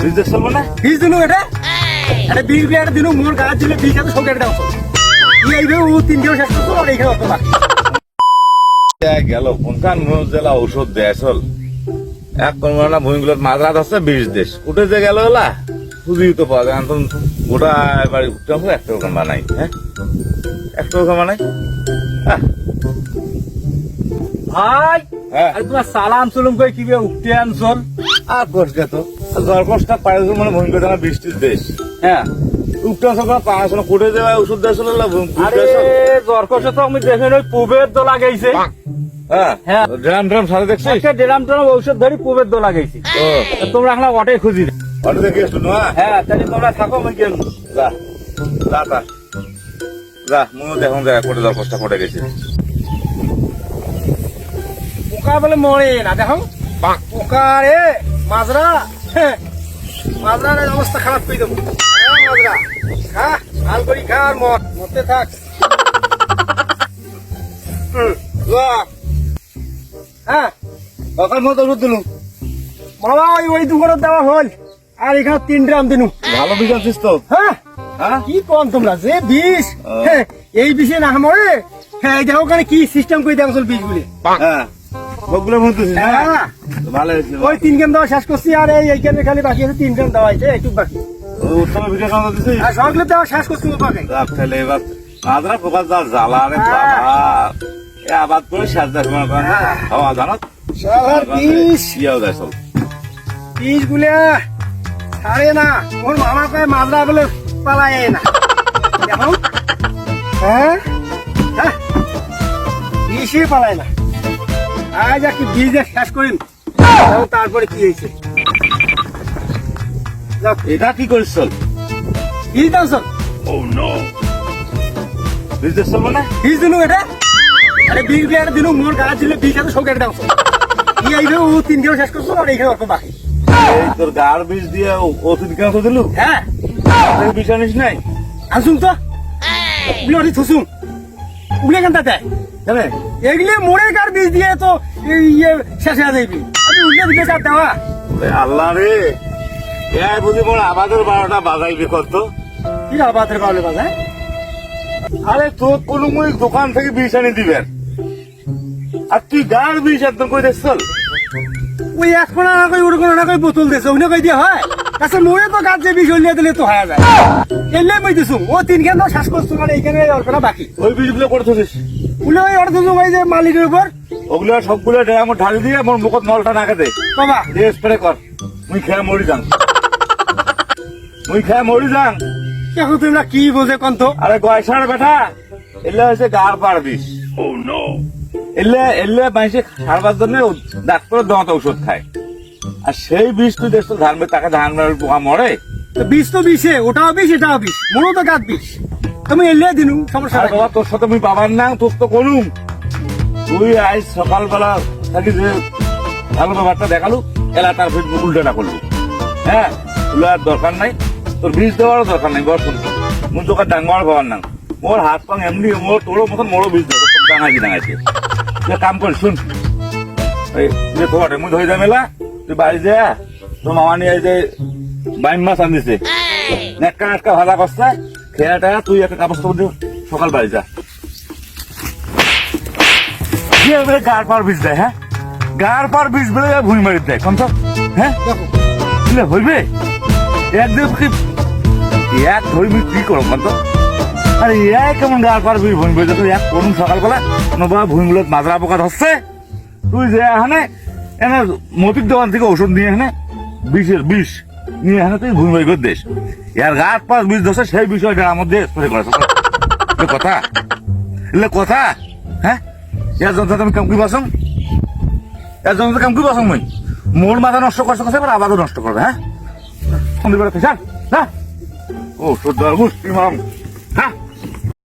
Business চলবো না বীজ দিনু এটা আরে বীজ দিয়ে দিনু মোর গাছ দিলে বীজ এত সৌকেট দাও এইভাবে ও 3 দিন শেষ করছো আর এইখানে অত বাকি গেল কোনখান জেলা ঔষধ দেয় চল এক কোনটা ভূমিগুলোর মাঝরাত হচ্ছে 20 দেশ উঠে যে গেল ওলা খুবই তো পাওয়া যায় এখন গোটা বাড়ি উঠতে হবে একটা ওখান বানাই হ্যাঁ একটা ওখান বানাই ভাই হ্যাঁ আর তোমার সালাম সালাম করে কি উঠতে আনছল আর কষ্ট তো জলকষ্টটা পাড়ে মানে ভূমিগুলো জানা 20 দেশ হ্যাঁ উঠতে সকাল পাঁচশো কোটে দেওয়া ওষুধ দেয় চলে আরে জরকসে তো আমি দেখেন ওই পুবের দো লাগাইছে হ্যাঁ হ্যাঁ। ড্রাম ড্রাম সাথে দেখছিস একটা ড্রাম ট্রাম ঔষধ ধরি পুবের দো লাগাইছি ও তোমরা এখন ওটাই খুঁজি না। অটো দেখে শুনো হ্যাঁ তাহলে তোমরা থাকো আমি গেল যা যা তা যা মনে দেখুন দেখা করে জলকষ্টটা কোটে গেছে পোকা বলে মরে না দেখো পোকা রে মাজরা মাজরার অবস্থা খারাপ করে দেবো মাজরা খা হাল করি খা আর মরতে থাক হ্যাঁ সকাল মতো ওষুধ দিলু বাবা ওই দুপুরের দেওয়া হল আর এখানে 3 ড্রাম দিনু ভালো বিষ আনছিস তো হ্যাঁ হ্যাঁ কি কম তোমরা যে বিষ ও। এই বিষে না মরে হ্যাঁ দেখো ওখানে কি সিস্টেম করে দেওয়া বিষ গুলি হ্যাঁ সবগুলো বলতেছিস হ্যাঁ ভালো হয়েছে ওই 3 গ্রাম দেওয়া শেষ করছি আর এইখানে খালি বাকি আছে 3 গ্রাম দেওয়া আছে একটু বাকি উত্তমে ভিডিও কেমন দিছিস আর সবগুলো দেওয়া শেষ করছি ও বাকি তাহলে এবার মাদ্রা পোকা যা জ্বালা রে হ্যাঁ। বাবা এ আবাদ করে সাজ দেখ মনে করেন হাওয়া জানো সবার বিষ ইয়াও দেয় সব বিষ গুলা ছাড়ে না ওর মামা কয় মাজরা বলে পালায় না দেখো হ্যাঁ হ্যাঁ বিষে পালায় না আজ আর কি বীজ শেষ করিন তারপরে কি হয়েছে এটা কি করিস চল বীজ দাও সব বিজনেস চলবো না বীজ দিনু এটা আরে বীজ দিয়ে দিনু মোর গাছ দিলে বীজ এত সৌকেট দাও এইভাবে ও 3 দিন শেষ করছো আর এইখানে অত বাকি এই তোর গার বীজ দিয়ে ওষুধ কেন তো দিলু হ্যাঁ বিষ আনিস নাই আসুন তো উগুলো অতি থুসুম উগুলো কেন দেয় জানে এগুলি মোড়ের কার বীজ দিয়ে তো ইয়ে শেষ হয়ে যাইবি আমি উল্লে দিলে কার দেওয়া আল্লাহ রে এই বুঝি মোর আবাদের 12টা বাজাইবি কত কি আবাদের পাবলে বাজায় আরে তোর কোন মুই দোকান থেকে বিষ আনি দিবেন আর তুই গার বিষ একদম কই দেখছ ওই এক কোনা না কই ওর কোনা না কই বোতল দেছে ওনে কই দিয়ে হয় কাছে মোড়ে তো গাছ দিয়ে বীজ উল্লে দিলে তো হয়ে যায় এলে মই দিছু ও 3 কেন শ্বাস করছো মানে এইখানে অল্পটা বাকি ওই বীজগুলো করে থিস উলে ওই অর্ধ জমাই যে মালিকের উপর ওগুলো সবগুলো ড্রাম ঢালি দিয়ে মোর মুখত নলটা নাকে দে বাবা দিয়ে স্প্রে কর মুই খেয়ে মরি যাং মুই খেয়ে মরি যাং এখন তোমরা কি বোঝে কন্ত আরে গয়সার বেটা এলে হয়েছে গার পার বিষ এলে এলে মানুষে সারবার জন্য ডাক্তারের দাঁত ঔষধ খায় আর সেই বিষ তুই দেখছো ধানবে তাকে ধান পোকা মরে বিষ তো বিষে ওটাও বিষ এটাও বিষ মোড়ও তো গাছ বিষ তুমি এলে দিনু সমস্যা আরে বাবা তোর সাথে মুই বাবার না তোর তো করুম তুই আজ সকালবেলা থাকি যে ভালো ব্যাপারটা দেখালু এলা তার ফির উল্টাটা করলু হ্যাঁ তুলে আর দরকার নাই তোর বীজ দেওয়ারও দরকার নাই বর শুনতো মুই তোকে ডাঙ্গার বাবার না মোর হাত পাং এমনি মোর তোর মতন মোড়ো বীজ দেবো সব ডাঙাইছি ডাঙাইছে তুই কাম করিস শুন এই যে তোমার মুই ধরে যা মেলা তুই বাড়ি যা তোর মামা নিয়ে এই যে বাইম মাছ আনদিছে নেটকা নেটকা ভাজা করছে খেয়াটা তুই একটা কাপড় চাপড় দিয়ে সকাল বাড়ি যা গার পার বীজ দেয় হ্যাঁ গার পার বীজ বেড়ে ভুঁই মারি দেয় কোন তো হ্যাঁ বুঝলে হইবে একদিন এক ধরবি কি করো তো আরে এক কেমন গার পার বীজ ভুঁই বেড়ে তুই এক করুন সকালবেলা নবা ভুঁইগুলো মাজরা পোকা ধরছে তুই যে এখানে এনে মতির দোকান থেকে ওষুধ নিয়ে এখানে বিষের বিষ নিয়ে এখানে তুই ভুঁই বাড়ি করে দিস ইয়ার গাছ পাশ বীজ ধরছে সেই বিষয়টা আমার দিয়ে স্প্রে করে কথা এলে কথা হ্যাঁ ইয়ার যন্ত্র তুমি কাম কি বাসং ইয়ার যন্ত্র কাম কি বাসং মই মোর মাথা নষ্ট করছে কথা এবার আবাদও নষ্ট করবে হ্যাঁ সন্ধ্যেবেলা খেসান হ্যাঁ ও সর্দার মুসলিম